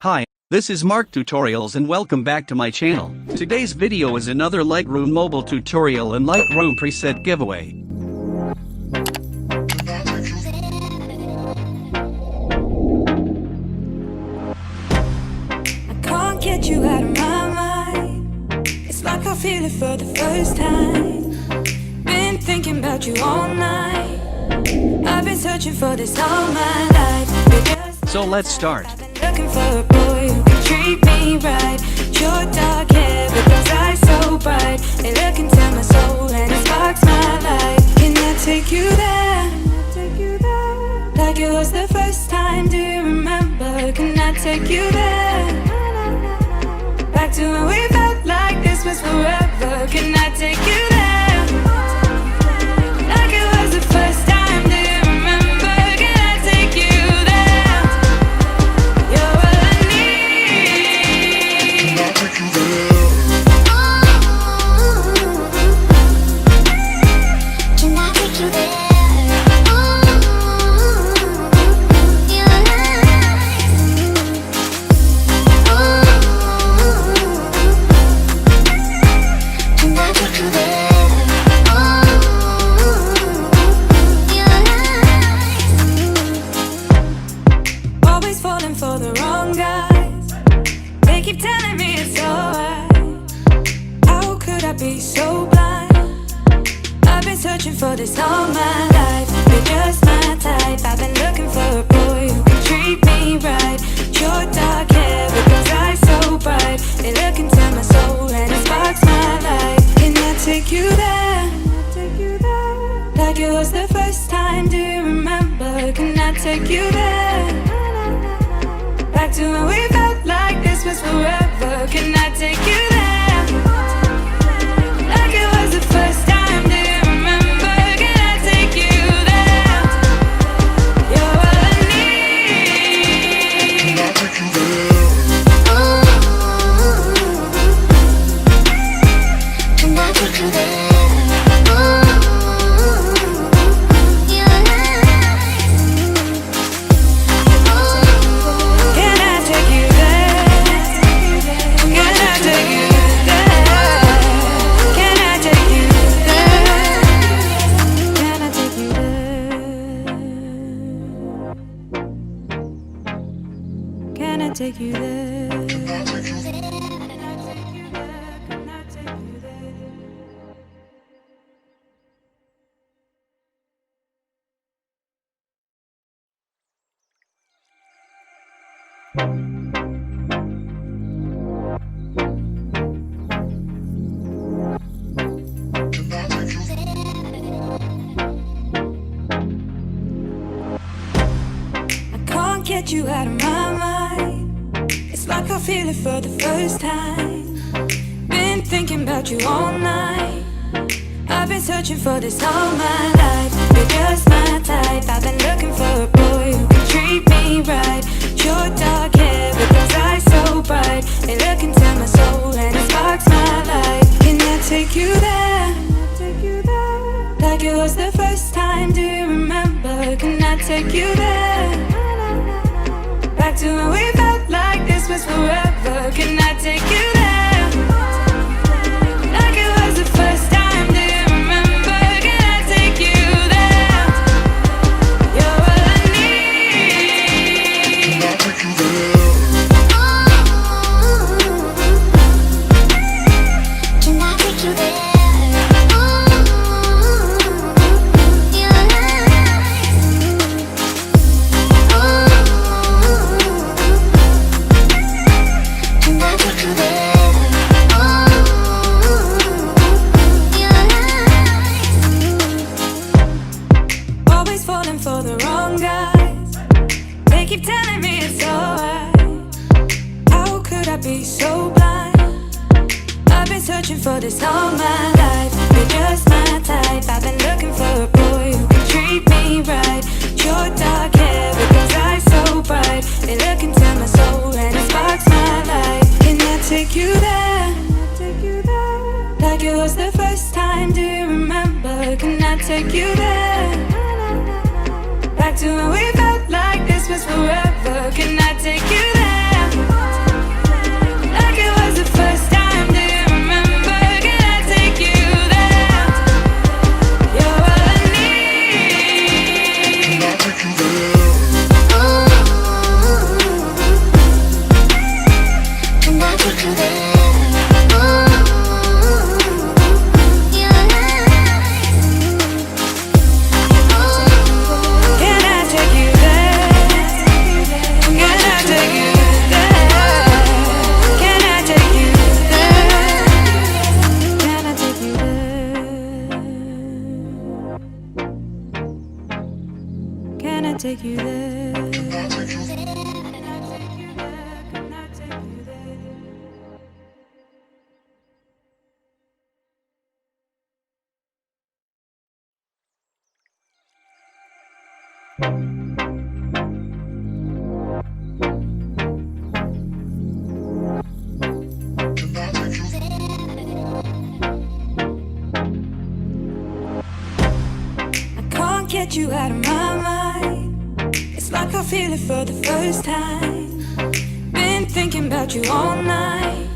Hi, this is MarcTutorials and welcome back to my channel. Today's video is another Lightroom mobile tutorial and Lightroom preset giveaway. I can't get you out of my mind. It's like I feel it for the first time. Been thinking about you all night. I've been searching for this all my life. So let's start. Looking for a boy who can treat me right. Your dark hair with those eyes so bright. They look into my soul and it sparks my life. Can I take you there? Like it was the first time, do you remember? Can I take you there? Back to when we felt like this was forever. Can I take you there? Like it was the first time, do you remember? Can I take you there? You're all I need. Can I take you there? Can I take you there? For the wrong guys, they keep telling me it's alright. How could I be so blind? I've been searching for this all my life. You're just my type. I've been looking for a boy who can treat me right. Your dark hair with those eyes so bright. They look into my soul and it sparks my life. Can I take you there? Like it was the first time, do you remember? Can I take you there? Back to when we felt like this was forever. Can I take you there? Like it was the first time, do you remember? Can I take you there? You're all I need. Can I take you there? Can I take you there? Can I take you there? Can I take you there? Can I take you there? I can't get you out of my mind. It's like I feel it for the first time. Been thinking about you all night. I've been searching for this all my life. You're just my type. I've been looking for a boy who can treat me right. Your dark hair with those eyes so bright. They look into my soul and it sparks my life. Can I take you there? Like it was the first time, do you remember? Can I take you there? Back to when we felt like this was forever. Can I take you there? Like it was the first time, do you remember? Can I take you there? You're all I need. Can I take you there? Can I take you there? For the wrong guys, they keep telling me it's alright. How could I be so blind? I've been searching for this all my life. You're just my type. I've been looking for a boy who can treat me right. Your dark hair with those eyes so bright. They look into my soul and it sparks my life. Can I take you there? Like it was the first time, do you remember? Can I take you there? Back to when we felt like this was forever. Can I take you there? Can't get you out of my mind. It's like I feel it for the first time. Been thinking about you all night.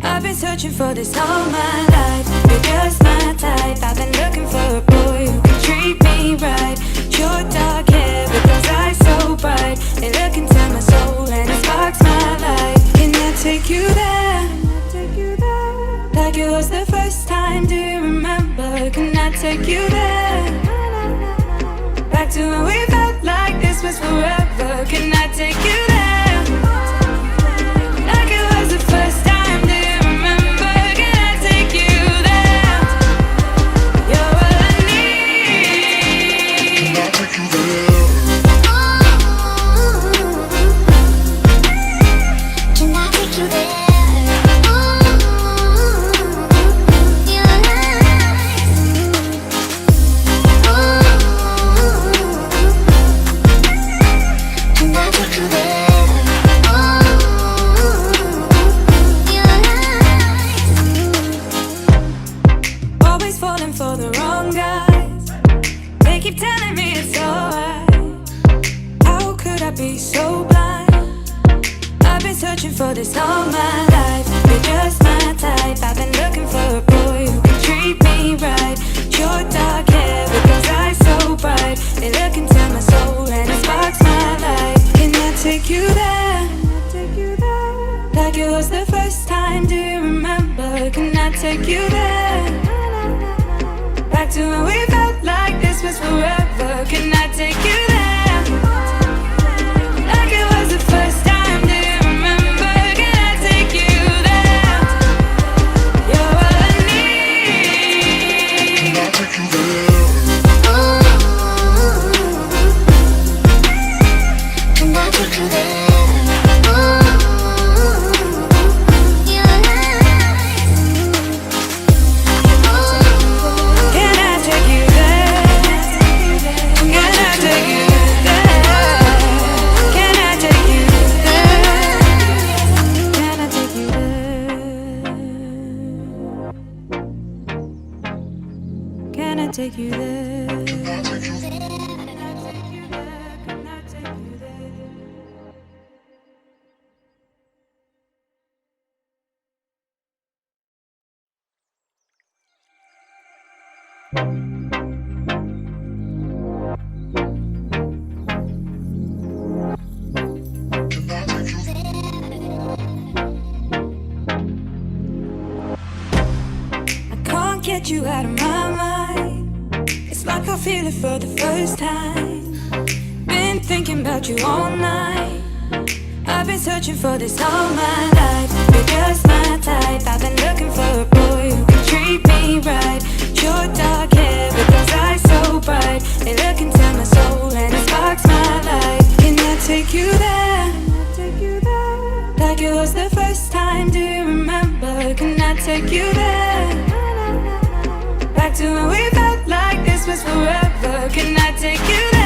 I've been searching for this all my life. You're just my type. I've been looking for a boy who can treat me right. Your dark hair with those eyes so bright, they look into my soul and it sparks my life. Can I take you there? Like it was the first time, do you remember? Can I take you there? Back to when we felt like this was forever. Can I take you there? Like it was the first time, do you remember? Can I take you there? You're all I need. Can I take you there? Can I take you there? For the wrong guys, they keep telling me it's alright. How could I be so blind? I've been searching for this all my life. You're just my type. I've been looking for a boy who can treat me right. Your dark hair with those eyes so bright, they look into my soul and it sparks my life. Can I take you there? Like it was the first time, do you remember? Can I take you there? Back to when we felt like this was forever. Can I take you there? Like it was the first time, do you remember? Can I take you there? You're all I need. Can I take you there? Can I take you there? Can I take you there? Get you out of my mind. It's like I feel it for the first time. Been thinking about you all night. I've been searching for this all my life. You're just my type. I've been looking for a boy who can treat me right. Your dark hair with those eyes so bright, they look into my soul and it sparks my life. Can I take you there? Like it was the first time, do you remember? Can I take you there? Back to when we felt like this was forever. Can I take you there?